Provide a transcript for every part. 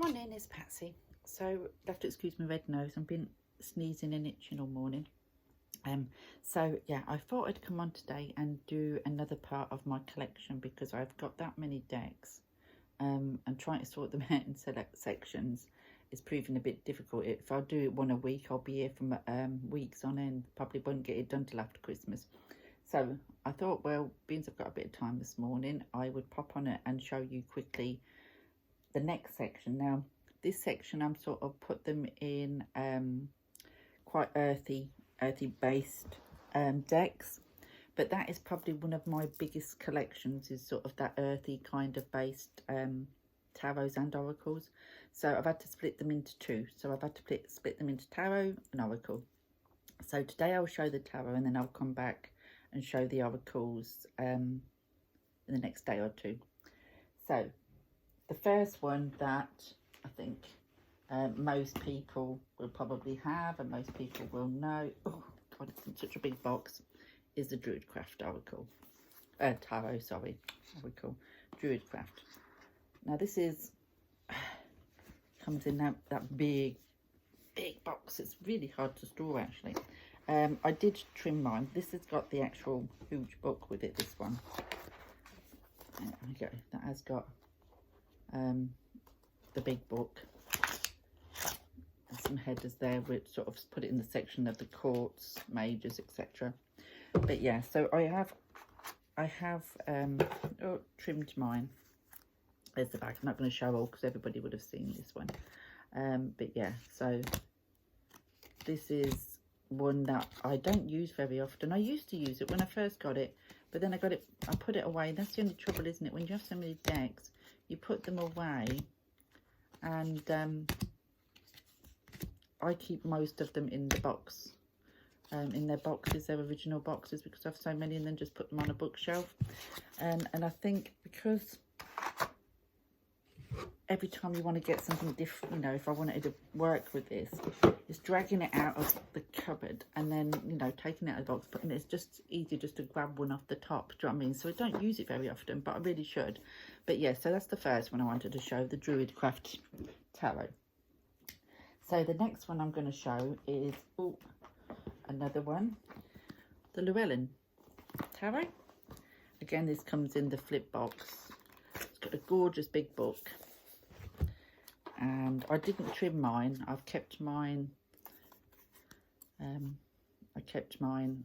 Morning, it's Patsy. So, you have to excuse my red nose. I've been sneezing and itching all morning. So yeah, I thought I'd come on today and do another part of my collection because I've got that many decks. And trying to sort them out in select sections is proving a bit difficult. If I do it one a week, I'll be here for weeks on end. Probably won't get it done till after Christmas. So I thought, well, being I've got a bit of time this morning, I would pop on it and show you quickly the next section. Now this section I'm sort of put them in quite earthy based decks, but that is probably one of my biggest collections, is sort of that earthy kind of based tarots and oracles. So I've had to split them into two. So I've had to split them into tarot and oracle. So today I'll show the tarot and then I'll come back and show the oracles in the next day or two. So the first one that I think most people will probably have and most people will know, oh god, it's in such a big box, is the Druidcraft Oracle. Tarot, sorry, Oracle, Druidcraft. Now this is, comes in that big box. It's really hard to store actually. I did trim mine. This has got the actual huge book with it, this one. There we go, that has got the big book and some headers there which sort of put it in the section of the courts, mages, etc. But yeah, so I have trimmed mine. There's the back. I'm not going to show all because everybody would have seen this one. But yeah, so this is one that I don't use very often. I used to use it when I first got it, but then I put it away. That's the only trouble, isn't it? When you have so many decks, you put them away, and I keep most of them in the box, in their boxes, their original boxes, because I have so many, and then just put them on a bookshelf. And I think because every time you want to get something different, you know, if I wanted to work with this, it's dragging it out of the cupboard and then, you know, taking it out of the box, putting it, it's just easier just to grab one off the top, do you know what I mean? So I don't use it very often, but I really should. But yeah, so that's the first one I wanted to show, the Druidcraft Tarot. So the next one I'm going to show is, oh, another one, the Llewellyn Tarot. Again, this comes in the flip box. It's got a gorgeous big book. And I didn't trim mine. I've kept mine. I kept mine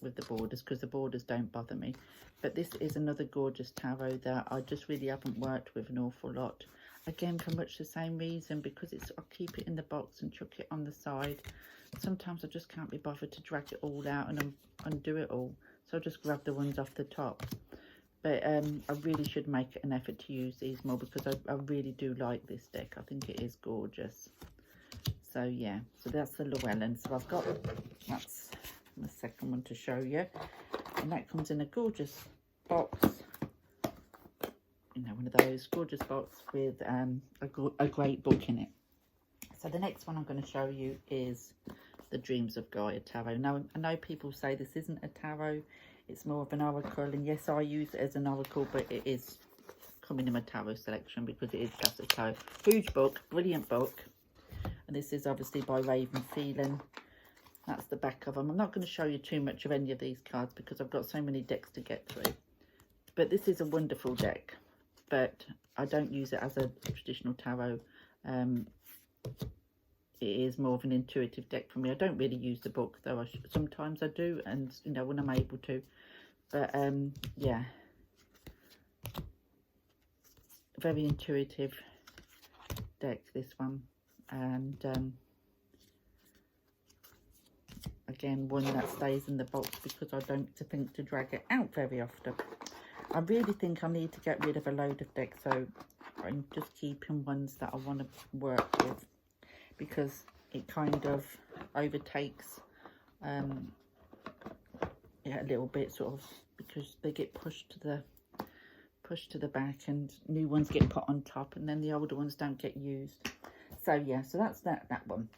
with the borders because the borders don't bother me. But this is another gorgeous tarot that I just really haven't worked with an awful lot. Again, for much the same reason, because I keep it in the box and chuck it on the side. Sometimes I just can't be bothered to drag it all out and undo it all. So I'll just grab the ones off the top. But I really should make an effort to use these more because I really do like this deck. I think it is gorgeous. So yeah, so that's the Llewellyn. So I've got, that's the second one to show you. And that comes in a gorgeous box. You know, one of those gorgeous box with a great book in it. So the next one I'm going to show you is the Dreams of Gaia Tarot. Now, I know people say this isn't a tarot. It's more of an oracle, and yes, I use it as an oracle, but it is coming in my tarot selection because it is just a tarot. Huge book, brilliant book, and this is obviously by Raven Phelan. That's the back of them. I'm not going to show you too much of any of these cards because I've got so many decks to get through. But this is a wonderful deck, but I don't use it as a traditional tarot. It is more of an intuitive deck for me. I don't really use the book, though. Sometimes I do, and you know, when I'm able to. But yeah, very intuitive deck, this one. And again, one that stays in the box because I don't think to drag it out very often. I really think I need to get rid of a load of decks, so I'm just keeping ones that I want to work with, because it kind of overtakes yeah, a little bit, sort of, because they get pushed to the back and new ones get put on top, and then the older ones don't get used. So yeah, so that's that one.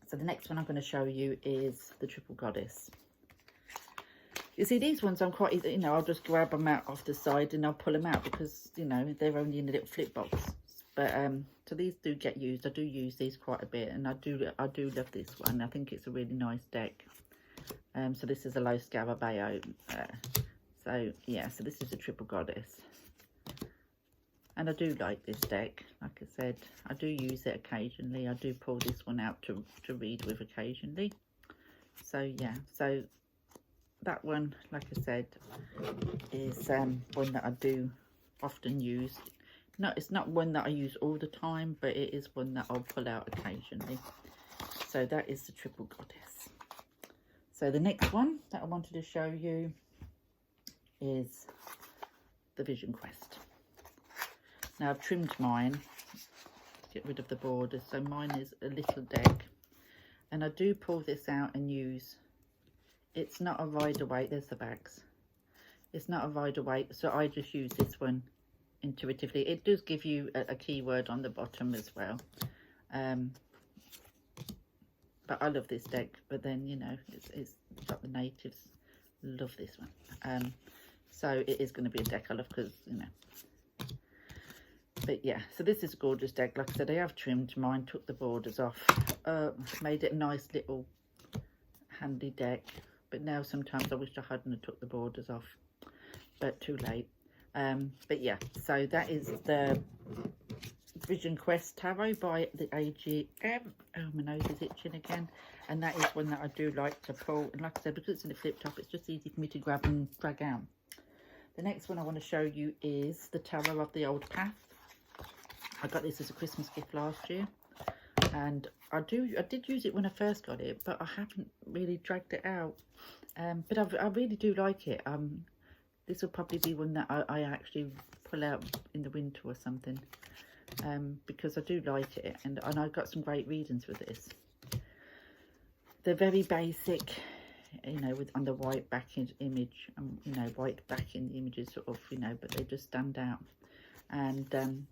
So the next one I'm going to show you is the Triple Goddess. You see, these ones I'm quite easy, you know, I'll just grab them out off the side and I'll pull them out because, you know, they're only in a little flip box. But so these do get used. I do use these quite a bit, and I do love this one. I think it's a really nice deck. So this is a low Scarabeo. So yeah, so this is a triple goddess, and I do like this deck. Like I said, I do use it occasionally. I do pull this one out to read with occasionally. So yeah, so that one, like I said, is one that I do often use. No, it's not one that I use all the time, but it is one that I'll pull out occasionally. So that is the triple goddess. So the next one that I wanted to show you is the Vision Quest. Now I've trimmed mine to get rid of the borders, so mine is a little deck, and I do pull this out and use. It's not a rider weight. There's the backs. It's not a rider weight, so I just use this one intuitively. It does give you a keyword on the bottom as well, but I love this deck. But then, you know, it's got the natives. Love this one. So it is going to be a deck I love because, you know. But yeah, so this is a gorgeous deck. Like I said, I have trimmed mine, took the borders off, made it a nice little handy deck. But now sometimes I wish I hadn't took the borders off, but too late. But yeah, so that is the Vision Quest Tarot by the AGM. Oh, my nose is itching again. And that is one that I do like to pull. And like I said, because it's in a flip top, it's just easy for me to grab and drag out. The next one I want to show you is the Tarot of the Old Path. I got this as a Christmas gift last year. And I did use it when I first got it, but I haven't really dragged it out. But I really do like it. This will probably be one that I actually pull out in the winter or something, because I do like it, and I got some great readings with this. They're very basic, you know, on the white backing image, you know, white backing the images sort of, you know, but they just stand out. And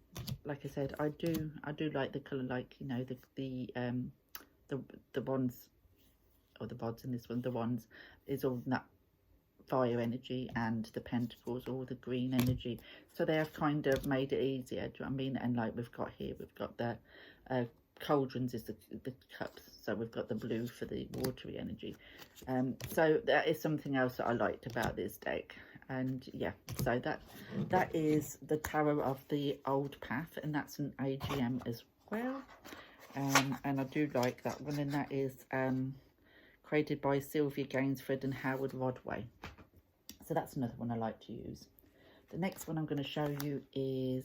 like I said, I do like the colour, like, you know, the wands, or the bods in this one, the wands is all that fire energy, and the pentacles all the green energy, so they have kind of made it easier, do you know what I mean? And like we've got here, we've got the cauldrons is the cups, so we've got the blue for the watery energy. So that is something else that I liked about this deck. And yeah, so that is the Tarot of the Old Path, and that's an AGM as well. And I do like that one, and that is created by Sylvia Gainsford and Howard Rodway. So that's another one I like to use. The next one I'm going to show you is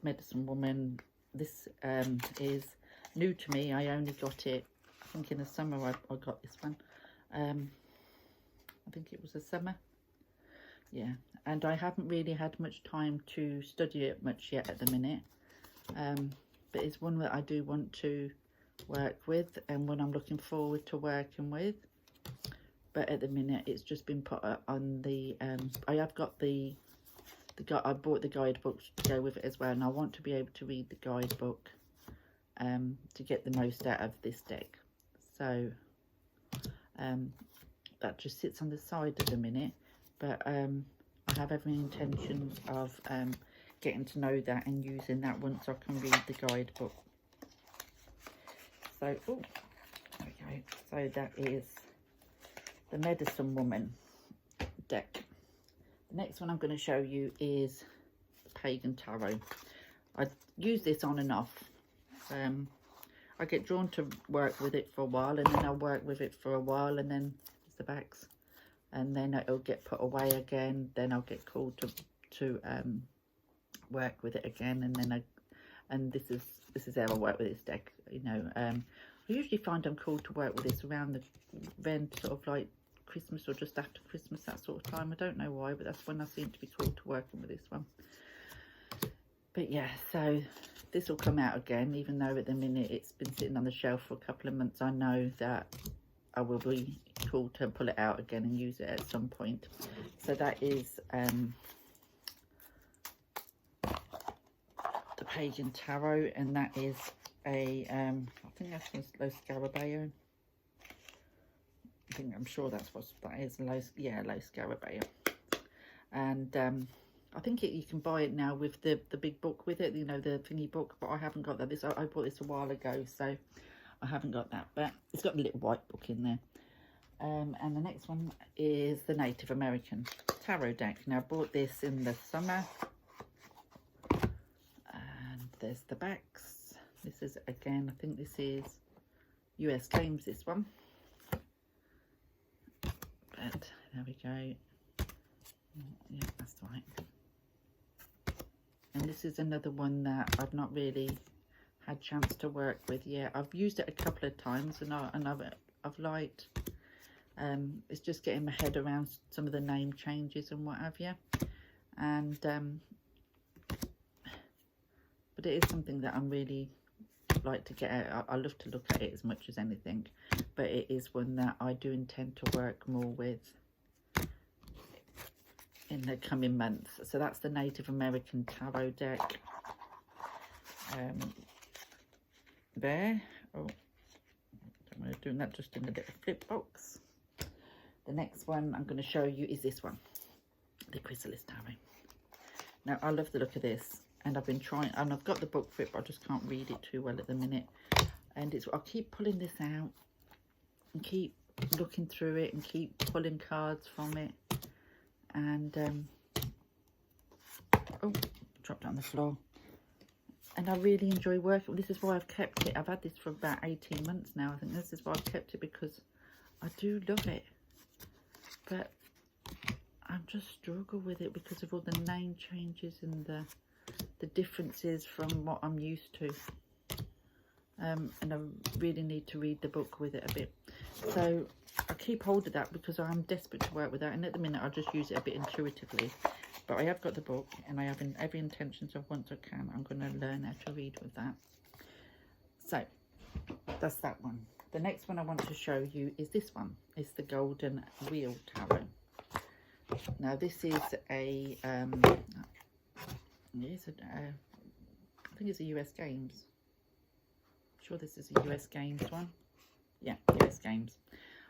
Medicine Woman. This is new to me. I only got it, I think in the summer I got this one. I think it was the summer. Yeah, and I haven't really had much time to study it much yet at the minute. But it's one that I do want to work with, and one I'm looking forward to working with. But at the minute it's just been put on the I have got the I bought the guidebook to go with it as well, and I want to be able to read the guidebook to get the most out of this deck. So that just sits on the side at the minute, but I have every intention of getting to know that and using that once I can read the guidebook. So oh, there we go. So that is the Medicine Woman deck. The next one I'm going to show you is Pagan Tarot. I use this on and off. I get drawn to work with it for a while, and then I'll work with it for a while, and then it's the backs, and then it'll get put away again. Then I'll get called to work with it again, and then this is how I work with this deck. You know, I usually find I'm called to work with this around then sort of like Christmas or just after Christmas, that sort of time. I don't know why, but that's when I seem to be called to working with this one. But yeah, so this will come out again, even though at the minute it's been sitting on the shelf for a couple of months. I know that I will be called to pull it out again and use it at some point. So that is the Pagan Tarot, and that is a I think that's Low Scarabeo. I'm sure that's what that is. Low Scarabeo. And I think you can buy it now with the big book with it, you know, the thingy book, but I haven't got that. I bought this a while ago, so I haven't got that, but it's got the little white book in there. And the next one is the Native American Tarot deck. Now I bought this in the summer, and there's the backs. This is, again, I think this is US Games, this one, but there we go. Yeah, that's right. And this is another one that I've not really had chance to work with yet. I've used it a couple of times, and I've liked. It's just getting my head around some of the name changes and what have you. And but it is something that I'm really like to get out. I love to look at it as much as anything, but it is one that I do intend to work more with in the coming months. So that's the Native American Tarot deck. There. Oh, I'm doing that just in the little flip box. The next one I'm going to show you is this one, the Chrysalis Tarot. Now I love the look of this, and I've been trying, and I've got the book for it, but I just can't read it too well at the minute. And I'll keep pulling this out and keep looking through it and keep pulling cards from it. And oh, dropped it on the floor. And I really enjoy working. This is why I've kept it. I've had this for about 18 months now. I think this is why I've kept it, because I do love it. But I just struggle with it because of all the name changes and the differences from what I'm used to. And I really need to read the book with it a bit. So I keep hold of that because I'm desperate to work with that. And at the minute I just use it a bit intuitively. But I have got the book, and I have every intentions of once I can, I'm going to learn how to read with that. So that's that one. The next one I want to show you is this one. It's the Golden Wheel Tarot. Now this is a, I think it's a US Games. I'm sure this is a US Games one. Yeah, US Games.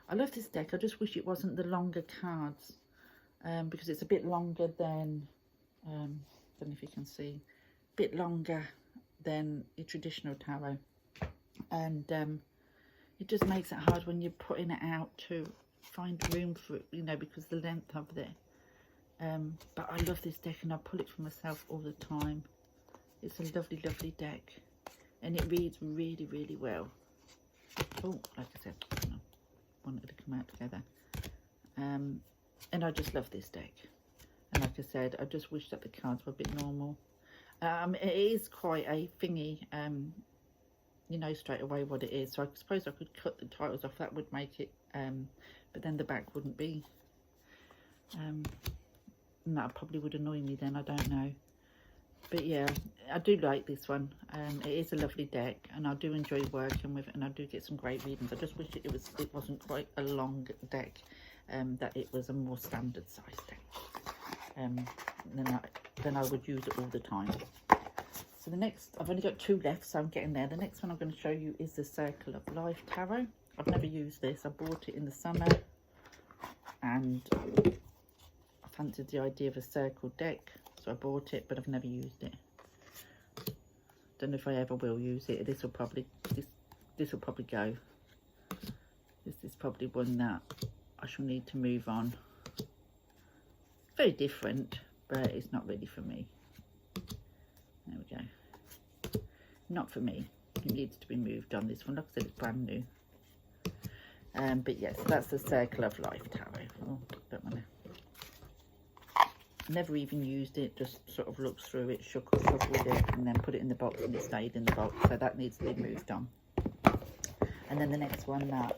I love this deck. I just wish it wasn't the longer cards. Because it's a bit longer than, I don't know if you can see, a bit longer than your traditional tarot. And it just makes it hard when you're putting it out to find room for it, you know, because the length of it. But I love this deck, and I pull it for myself all the time. It's a lovely, lovely deck. And it reads really, really well. Oh, like I said, I wanted to come out together. And I just love this deck. And like I said, I just wish that the cards were a bit normal. It is quite a thingy, you know straight away what it is. So I suppose I could cut the titles off. That would make it, but then the back wouldn't be. And that probably would annoy me then, I don't know. But yeah, I do like this one. It is a lovely deck, and I do enjoy working with it, and I do get some great readings. I just wish it wasn't quite a long deck. That it was a more standard size deck. Then I would use it all the time. So the next, I've only got 2 left, so I'm getting there. The next one I'm going to show you is the Circle of Life Tarot. I've never used this. I bought it in the summer, and I fancied the idea of a circle deck, so I bought it, but I've never used it. Don't know if I ever will use it. This will probably go. This is probably one that I shall need to move on. Very different, but it's not really for me. There we go. Not for me. It needs to be moved on. This one, like I said, it's brand new. But yes, that's the Circle of Life Tarot. Oh, don't want to. Never even used it. Just sort of looked through it, shuffled it, and then put it in the box, and it stayed in the box. So that needs to be moved on. And then the next one, that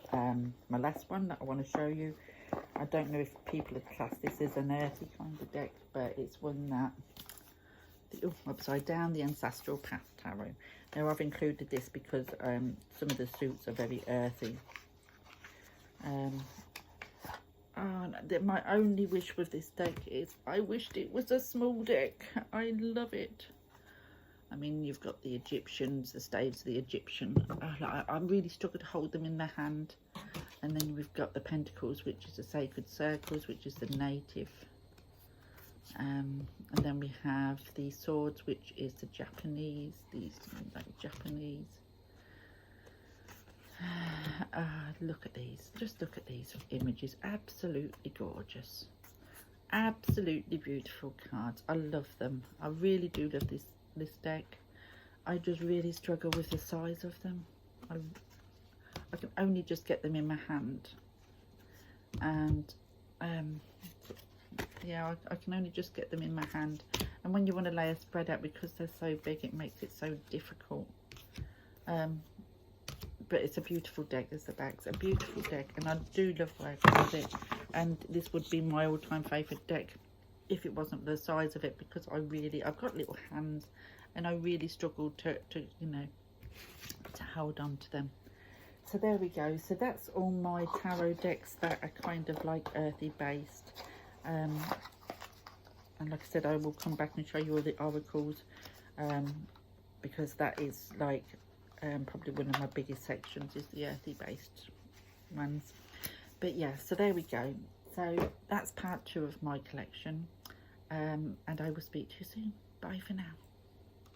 my last one that I want to show you, I don't know if people have classed this as an earthy kind of deck, but it's one that, upside down, the Ancestral Path Tarot. Now I've included this because some of the suits are very earthy. My only wish with this deck is I wished it was a small deck. I love it. I mean, you've got the Egyptians, the staves of the Egyptian. I really struggle to hold them in my hand. And then we've got the Pentacles, which is the Sacred Circles, which is the native And then we have the swords, which is the Japanese, these like Japanese. Look at these, just look at these images, absolutely gorgeous, absolutely beautiful cards. I love them, I really do love this deck. I just really struggle with the size of them. I can only just get them in my hand, and yeah, I can only just get them in my hand, and when you want to lay a spread out, because they're so big, it makes it so difficult. But it's a beautiful deck. There's the back. It's a beautiful deck, and I do love working with it, and this would be my all-time favourite deck if it wasn't the size of it, because I've got little hands, and I really struggle to you know, to hold on to them. So there we go. So that's all my tarot decks that are kind of like earthy based, and like I said, I will come back and show you all the oracles, because that is like probably one of my biggest sections, is the earthy based ones. But yeah, so there we go. So that's part 2 of my collection, and I will speak to you soon. Bye for now.